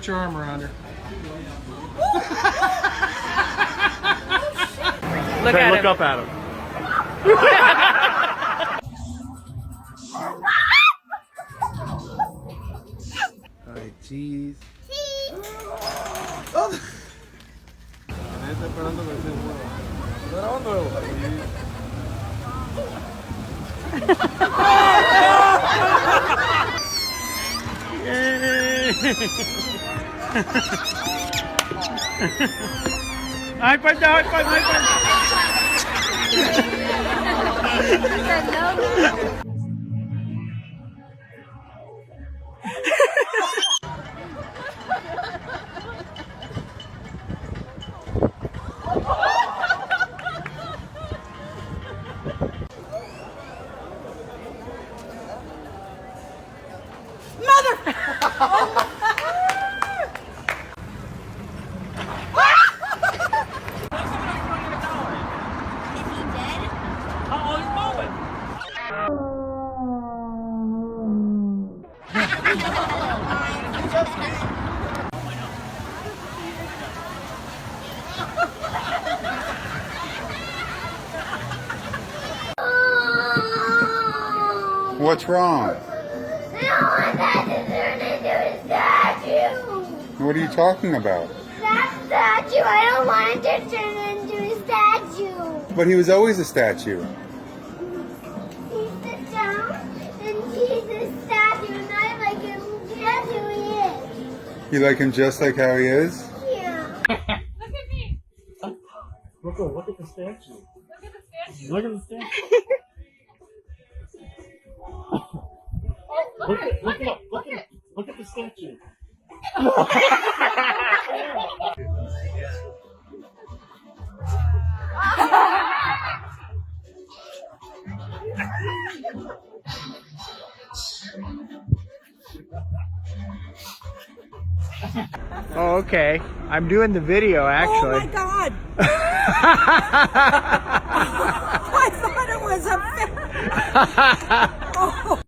Put your arm around her. Look Okay, at look him. up at him. Ay, cheese. Está esperando que se mueva. ¿Está grabando, Evo? High five, high five, high five. What's wrong? What are you talking about? That statue, I don't want it to turn into a statue. But he was always a statue. He sits down and he's a statue and I like him just who he is. You like him just like how he is? Yeah. Look at the statue. Look at the statue. Look at the statue. Oh, okay. I'm doing the video, actually. Oh my God! I thought it was a. Oh.